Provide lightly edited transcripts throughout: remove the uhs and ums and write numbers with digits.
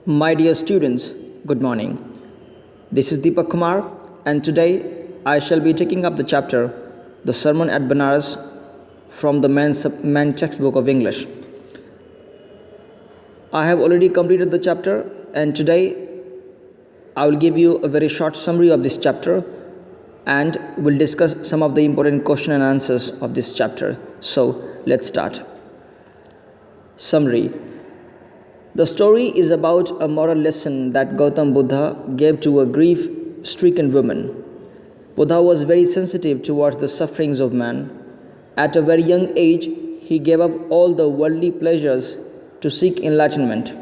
My dear students, good morning. This is Deepak Kumar, and today I shall be taking up the chapter The Sermon at Benares from the main textbook of English. I have already completed the chapter, and today I will give you a very short summary of this chapter and will discuss some of the important question and answers of this chapter. So, let's start. Summary. The story is about a moral lesson that Gautam Buddha gave to a grief stricken woman. Buddha was very sensitive towards the sufferings of man. At a very young age, he gave up all the worldly pleasures to seek enlightenment.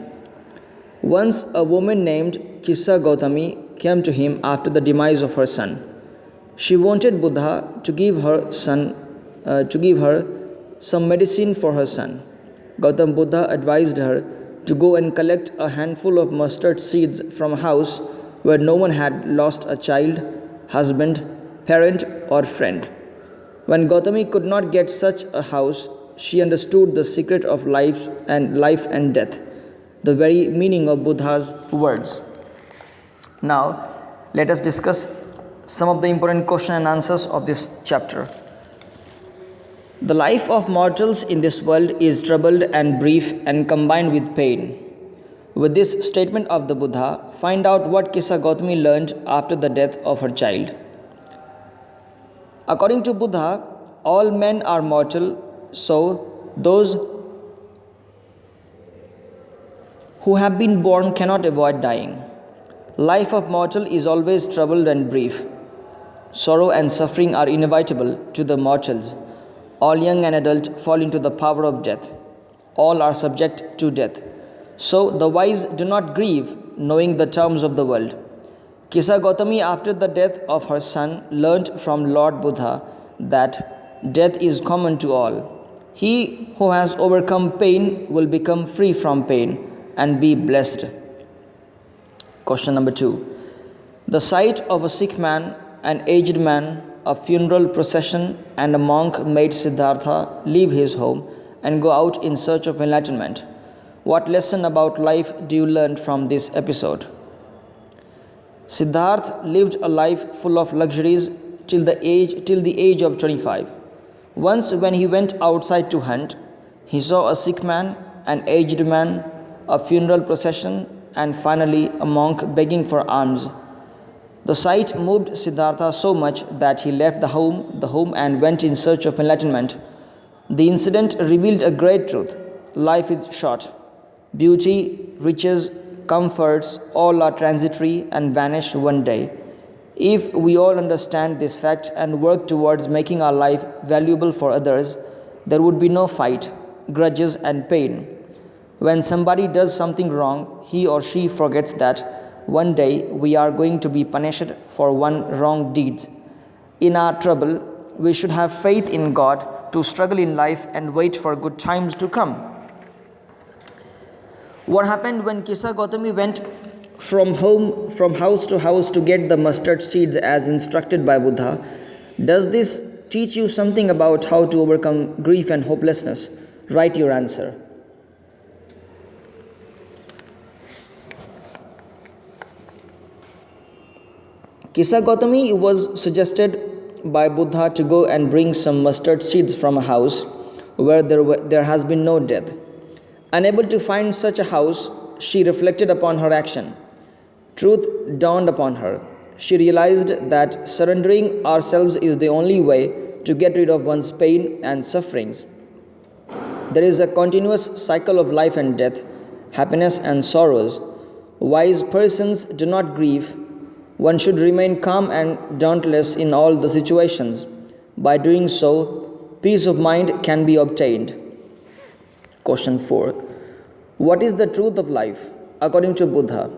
Once a woman named Kissa Gautami came to him after the demise of her son. She wanted Buddha to give her some medicine for her son. Gautam Buddha advised her to go and collect a handful of mustard seeds from a house where no one had lost a child, husband, parent, or friend. When Gautami could not get such a house, she understood the secret of life and death, the very meaning of Buddha's words. Now, let us discuss some of the important questions and answers of this chapter. The life of mortals in this world is troubled and brief and combined with pain. With this statement of the Buddha, find out what Kissa Gautami learned after the death of her child. According to Buddha, all men are mortal, so those who have been born cannot avoid dying. Life of mortal is always troubled and brief. Sorrow and suffering are inevitable to the mortals. All young and adult fall into the power of death. All are subject to death. So the wise do not grieve, knowing the terms of the world. Kissa Gautami, after the death of her son, learnt from Lord Buddha that death is common to all. He who has overcome pain will become free from pain and be blessed. Question number 2. The sight of a sick man, an aged man, a funeral procession, and a monk made Siddhartha leave his home and go out in search of enlightenment. What lesson about life do you learn from this episode? Siddhartha lived a life full of luxuries till the age of 25. Once when he went outside to hunt, he saw a sick man, an aged man, a funeral procession, and finally a monk begging for alms. The sight moved Siddhartha so much that he left the home and went in search of enlightenment. The incident revealed a great truth. Life is short. Beauty, riches, comforts, all are transitory and vanish one day. If we all understand this fact and work towards making our life valuable for others, there would be no fight, grudges, and pain. When somebody does something wrong, he or she forgets that one day we are going to be punished for one wrong deed. In our trouble, we should have faith in God to struggle in life and wait for good times to come. What happened when Kissa Gautami went from house to house to get the mustard seeds as instructed by Buddha? Does this teach you something about how to overcome grief and hopelessness? Write your answer. Kissa Gautami was suggested by Buddha to go and bring some mustard seeds from a house where there has been no death. Unable to find such a house, she reflected upon her action. Truth dawned upon her. She realized that surrendering ourselves is the only way to get rid of one's pain and sufferings. There is a continuous cycle of life and death, happiness and sorrows. Wise persons do not grieve. One should remain calm and dauntless in all the situations. By doing so, peace of mind can be obtained. Question 4. What is the truth of life? According to Buddha,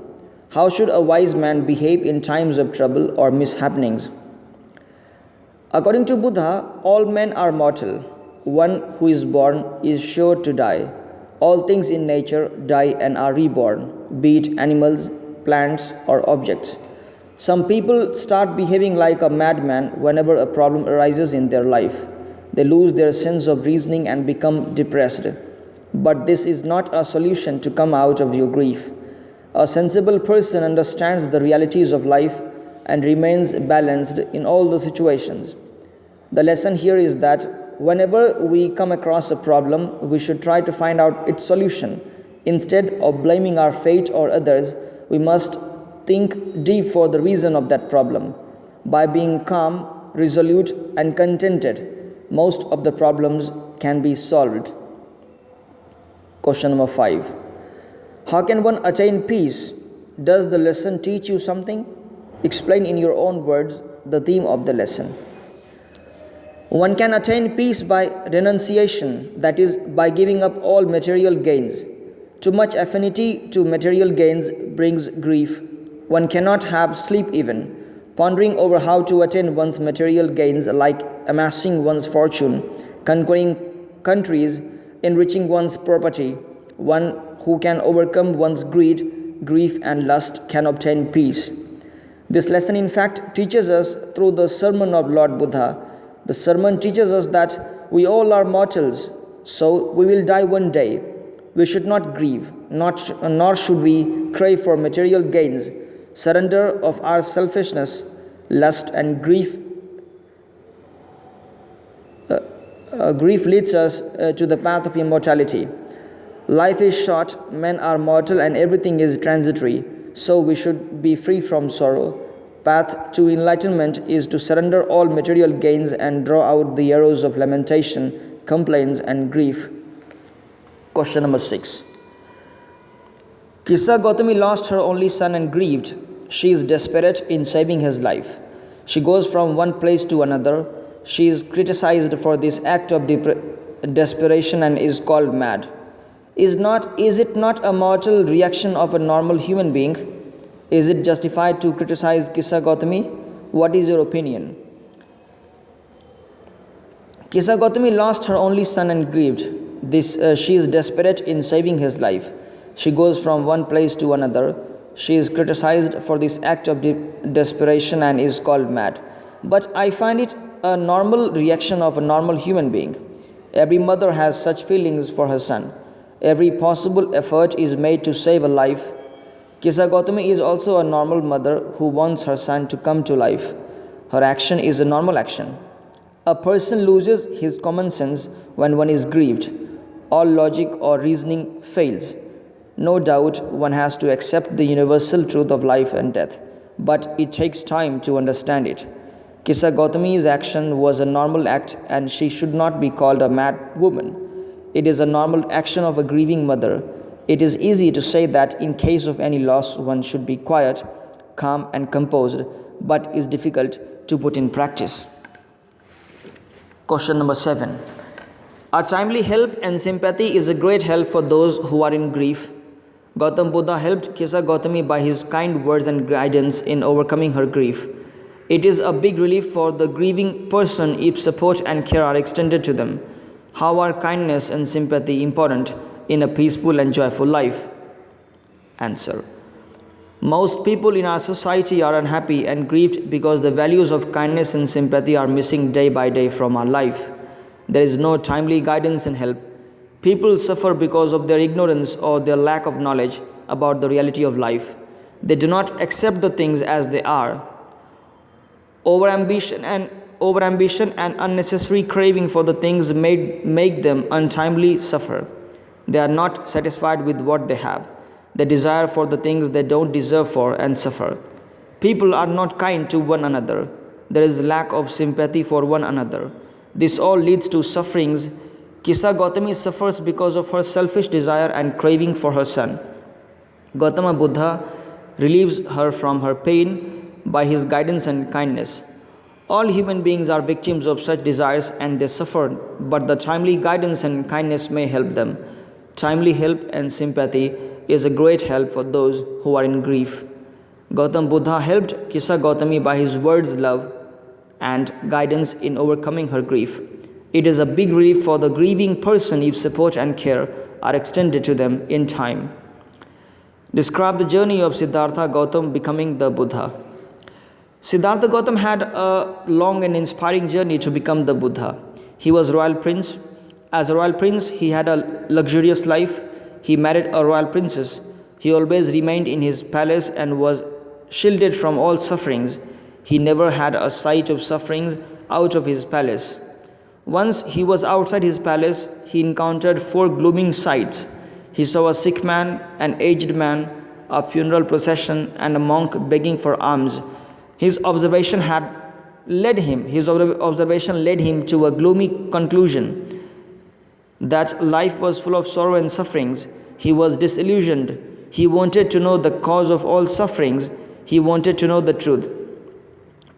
how should a wise man behave in times of trouble or mishappenings? According to Buddha, all men are mortal. One who is born is sure to die. All things in nature die and are reborn, be it animals, plants, or objects. Some people start behaving like a madman whenever a problem arises in their life. They lose their sense of reasoning and become depressed. But this is not a solution to come out of your grief. A sensible person understands the realities of life and remains balanced in all the situations. The lesson here is that whenever we come across a problem, we should try to find out its solution. Instead of blaming our fate or others, we must think deep for the reason of that problem. By being calm, resolute, and contented, most of the problems can be solved. Question number 5. How can one attain peace? Does the lesson teach you something? Explain in your own words the theme of the lesson. One can attain peace by renunciation, that is, by giving up all material gains. Too much affinity to material gains brings grief. One cannot have sleep even. Pondering over how to attain one's material gains, like amassing one's fortune, conquering countries, enriching one's property, one who can overcome one's greed, grief, and lust can obtain peace. This lesson, in fact, teaches us through the sermon of Lord Buddha. The sermon teaches us that we all are mortals, so we will die one day. We should not grieve, nor should we crave for material gains. Surrender of our selfishness, lust, and grief. Grief leads us to the path of immortality. Life is short, men are mortal, and everything is transitory, so we should be free from sorrow. Path to enlightenment is to surrender all material gains and draw out the arrows of lamentation, complaints, and grief. Question number 6. Kissa Gautami lost her only son and grieved. She is desperate in saving his life. She goes from one place to another. She is criticized for this act of desperation and is called mad. Is it not a mortal reaction of a normal human being? Is it justified to criticize Kissa Gautami? What is your opinion? Kissa Gautami lost her only son and grieved. She is desperate in saving his life. She goes from one place to another. She is criticized for this act of desperation and is called mad. But I find it a normal reaction of a normal human being. Every mother has such feelings for her son. Every possible effort is made to save a life. Kissa Gautami is also a normal mother who wants her son to come to life. Her action is a normal action. A person loses his common sense when one is grieved. All logic or reasoning fails. No doubt one has to accept the universal truth of life and death, but it takes time to understand it. Kissa Gautami's action was a normal act and she should not be called a mad woman. It is a normal action of a grieving mother. It is easy to say that in case of any loss one should be quiet, calm and composed, but is difficult to put in practice. Question number 7. Our timely help and sympathy is a great help for those who are in grief. Gautam Buddha helped Kissa Gautami by his kind words and guidance in overcoming her grief. It is a big relief for the grieving person if support and care are extended to them. How are kindness and sympathy important in a peaceful and joyful life? Answer. Most people in our society are unhappy and grieved because the values of kindness and sympathy are missing day by day from our life. There is no timely guidance and help. People suffer because of their ignorance or their lack of knowledge about the reality of life. They do not accept the things as they are. Overambition and unnecessary craving for the things make them untimely suffer. They are not satisfied with what they have. They desire for the things they don't deserve for and suffer. People are not kind to one another. There is lack of sympathy for one another. This all leads to sufferings. Kissa Gautami suffers because of her selfish desire and craving for her son. Gautama Buddha relieves her from her pain by his guidance and kindness. All human beings are victims of such desires and they suffer, but the timely guidance and kindness may help them. Timely help and sympathy is a great help for those who are in grief. Gautam Buddha helped Kissa Gautami by his words, love, and guidance in overcoming her grief. It is a big relief for the grieving person if support and care are extended to them in time. Describe the journey of Siddhartha Gautam becoming the Buddha. Siddhartha Gautam had a long and inspiring journey to become the Buddha. He was royal prince. As a royal prince, he had a luxurious life. He married a royal princess. He always remained in his palace and was shielded from all sufferings. He never had a sight of sufferings out of his palace. Once he was outside his palace, he encountered four gloomy sights. He saw a sick man, an aged man, a funeral procession, and a monk begging for alms. His observation led him to a gloomy conclusion that life was full of sorrow and sufferings. He was disillusioned. He wanted to know the cause of all sufferings. He wanted to know the truth.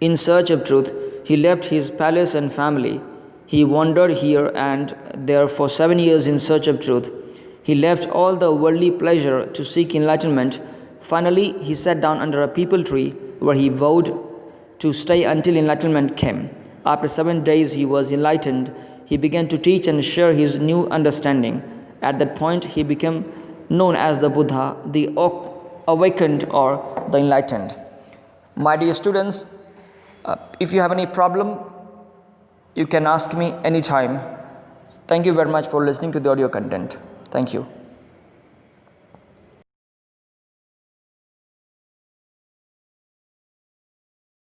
In search of truth, he left his palace and family. He wandered here and there for 7 years in search of truth. He left all the worldly pleasure to seek enlightenment. Finally, he sat down under a peepal tree where he vowed to stay until enlightenment came. After 7 days, he was enlightened. He began to teach and share his new understanding. At that point, he became known as the Buddha, the awakened or the enlightened. My dear students, if you have any problem, you can ask me anytime. Thank you very much for listening to the audio content. Thank you.